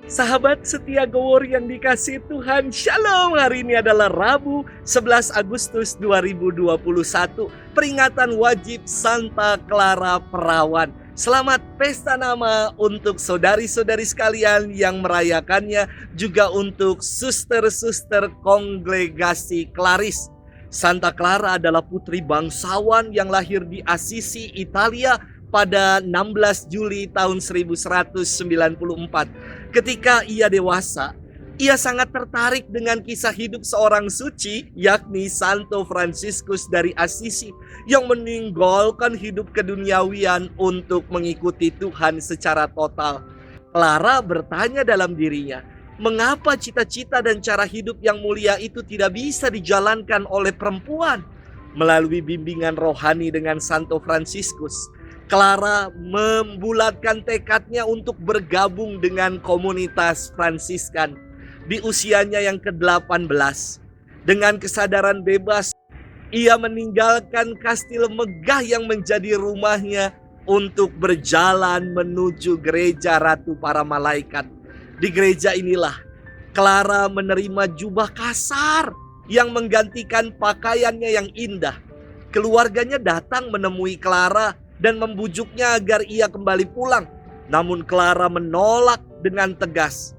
Sahabat setia Gowor yang dikasih Tuhan, Shalom. Hari ini adalah Rabu 11 Agustus 2021, peringatan wajib Santa Clara Perawan. Selamat pesta nama untuk saudari-saudari sekalian yang merayakannya, juga untuk suster-suster kongregasi Klaris. Santa Clara adalah putri bangsawan yang lahir di Assisi, Italia pada 16 Juli tahun 1194. Ketika ia dewasa, ia sangat tertarik dengan kisah hidup seorang suci, yakni Santo Fransiskus dari Assisi, yang meninggalkan hidup keduniawian untuk mengikuti Tuhan secara total. Clara bertanya dalam dirinya, mengapa cita-cita dan cara hidup yang mulia itu tidak bisa dijalankan oleh perempuan? Melalui bimbingan rohani dengan Santo Fransiskus, Clara membulatkan tekadnya untuk bergabung dengan komunitas Fransiskan di usianya yang ke-18. Dengan kesadaran bebas, ia meninggalkan kastil megah yang menjadi rumahnya untuk berjalan menuju gereja Ratu Para Malaikat. Di gereja inilah Clara menerima jubah kasar yang menggantikan pakaiannya yang indah. Keluarganya datang menemui Clara dan membujuknya agar ia kembali pulang. Namun Clara menolak dengan tegas.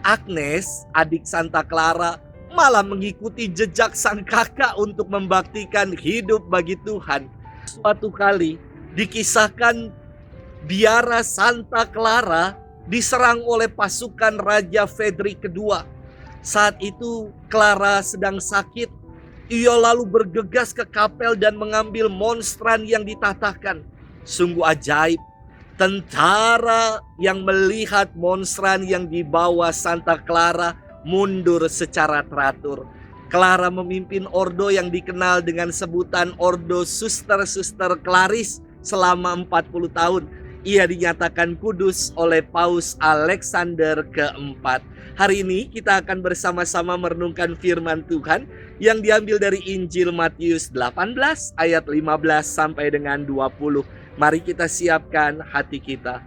Agnes, adik Santa Clara, malah mengikuti jejak sang kakak untuk membaktikan hidup bagi Tuhan. Suatu kali dikisahkan biara Santa Clara diserang oleh pasukan Raja Frederick II. Saat itu Clara sedang sakit. Ia lalu bergegas ke kapel dan mengambil monstran yang ditatahkan. Sungguh ajaib, tentara yang melihat monstran yang dibawa Santa Clara mundur secara teratur. Clara memimpin ordo yang dikenal dengan sebutan Ordo Suster-Suster Klaris selama 40 tahun. Ia dinyatakan kudus oleh Paus Alexander keempat. Hari ini kita akan bersama-sama merenungkan firman Tuhan yang diambil dari Injil Matius 18 ayat 15 sampai dengan 20. Mari kita siapkan hati kita.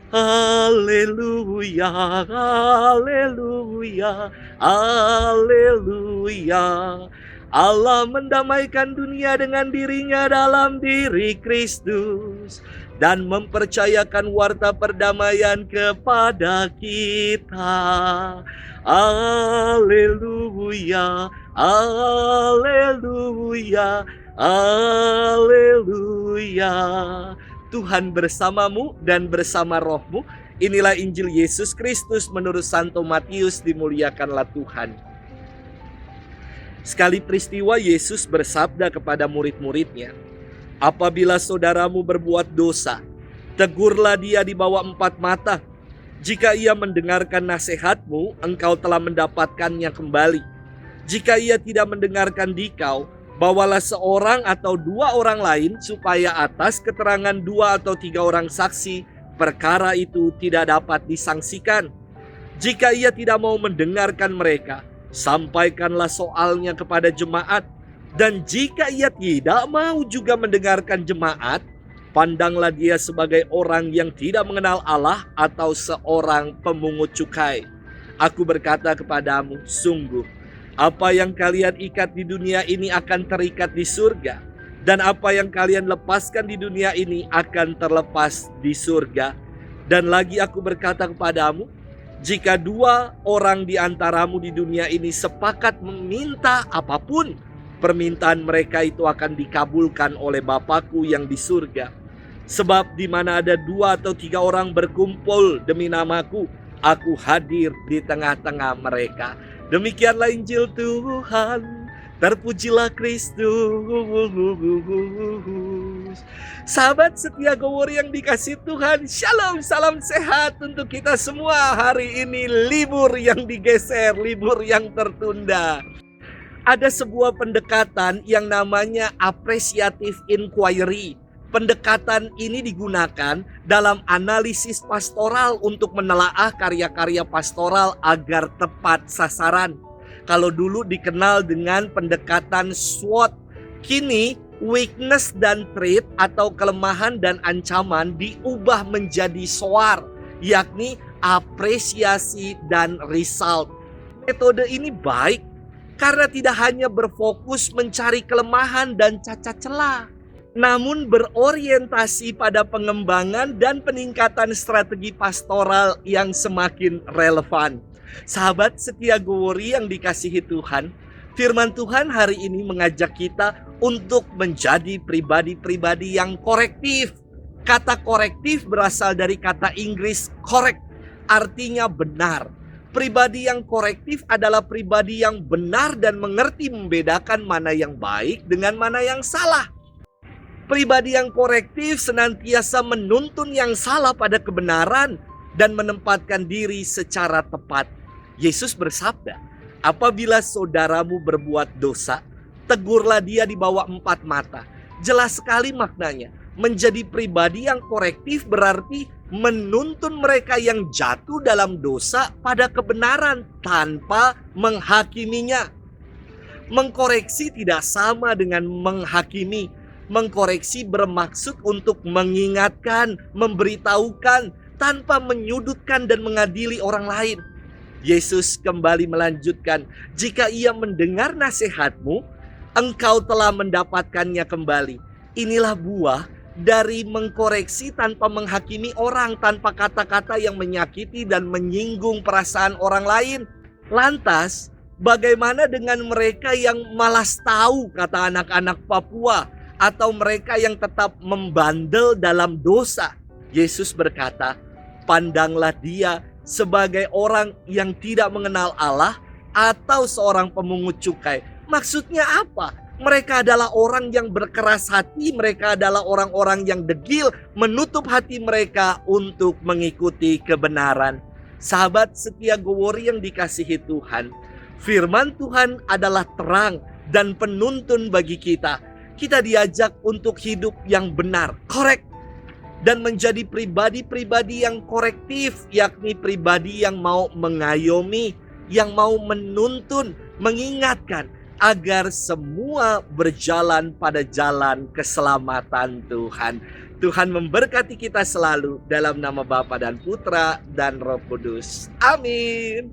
Haleluya, haleluya, haleluya. Allah mendamaikan dunia dengan dirinya dalam diri Kristus dan mempercayakan warta perdamaian kepada kita. Haleluya, haleluya, haleluya. Tuhan bersamamu dan bersama rohmu. Inilah Injil Yesus Kristus menurut Santo Matius. Dimuliakanlah Tuhan. Sekali peristiwa Yesus bersabda kepada murid-muridnya, apabila saudaramu berbuat dosa, tegurlah dia di bawah 4 mata. Jika ia mendengarkan nasihatmu, engkau telah mendapatkannya kembali. Jika ia tidak mendengarkan dikau, bawalah seorang atau 2 orang lain, supaya atas keterangan 2 atau 3 orang saksi, perkara itu tidak dapat disangsikan. Jika ia tidak mau mendengarkan mereka, sampaikanlah soalnya kepada jemaat. Dan jika ia tidak mau juga mendengarkan jemaat, pandanglah dia sebagai orang yang tidak mengenal Allah atau seorang pemungut cukai. Aku berkata kepadamu, sungguh, apa yang kalian ikat di dunia ini akan terikat di surga, dan apa yang kalian lepaskan di dunia ini akan terlepas di surga. Dan lagi aku berkata kepadamu, jika 2 orang di antaramu di dunia ini sepakat meminta apapun, permintaan mereka itu akan dikabulkan oleh Bapakku yang di surga. Sebab di mana ada 2 atau 3 orang berkumpul demi namaku, aku hadir di tengah-tengah mereka. Demikianlah Injil Tuhan. Terpujilah Kristus. Sahabat setia Gowor yang dikasih Tuhan, Shalom, salam sehat untuk kita semua. Hari ini libur yang digeser, libur yang tertunda. Ada sebuah pendekatan yang namanya appreciative inquiry. Pendekatan ini digunakan dalam analisis pastoral untuk menelaah karya-karya pastoral agar tepat sasaran. Kalau dulu dikenal dengan pendekatan SWOT, kini weakness dan threat atau kelemahan dan ancaman diubah menjadi SWOR, yakni apresiasi dan result. Metode ini baik karena tidak hanya berfokus mencari kelemahan dan cacat celah, namun berorientasi pada pengembangan dan peningkatan strategi pastoral yang semakin relevan. Sahabat setia Gowori yang dikasihi Tuhan, firman Tuhan hari ini mengajak kita untuk menjadi pribadi-pribadi yang korektif. Kata korektif berasal dari kata Inggris correct, artinya benar. Pribadi yang korektif adalah pribadi yang benar dan mengerti membedakan mana yang baik dengan mana yang salah. Pribadi yang korektif senantiasa menuntun yang salah pada kebenaran dan menempatkan diri secara tepat. Yesus bersabda, apabila saudaramu berbuat dosa, tegurlah dia di bawah 4 mata. Jelas sekali maknanya. Menjadi pribadi yang korektif berarti menuntun mereka yang jatuh dalam dosa pada kebenaran tanpa menghakiminya. Mengkoreksi tidak sama dengan menghakimi. Mengkoreksi bermaksud untuk mengingatkan, memberitahukan, tanpa menyudutkan dan mengadili orang lain. Yesus kembali melanjutkan, jika ia mendengar nasihatmu, engkau telah mendapatkannya kembali. Inilah buah dari mengkoreksi tanpa menghakimi orang, tanpa kata-kata yang menyakiti dan menyinggung perasaan orang lain. Lantas, bagaimana dengan mereka yang malas tahu, kata anak-anak Papua, atau mereka yang tetap membandel dalam dosa? Yesus berkata, pandanglah dia sebagai orang yang tidak mengenal Allah atau seorang pemungut cukai. Maksudnya apa? Mereka adalah orang yang berkeras hati, mereka adalah orang-orang yang degil, menutup hati mereka untuk mengikuti kebenaran. Sahabat setia Gowori yang dikasihi Tuhan, firman Tuhan adalah terang dan penuntun bagi kita. Kita diajak untuk hidup yang benar, korek, dan menjadi pribadi-pribadi yang korektif, yakni pribadi yang mau mengayomi, yang mau menuntun, mengingatkan, agar semua berjalan pada jalan keselamatan Tuhan. Tuhan memberkati kita selalu dalam nama Bapa dan Putra dan Roh Kudus. Amin.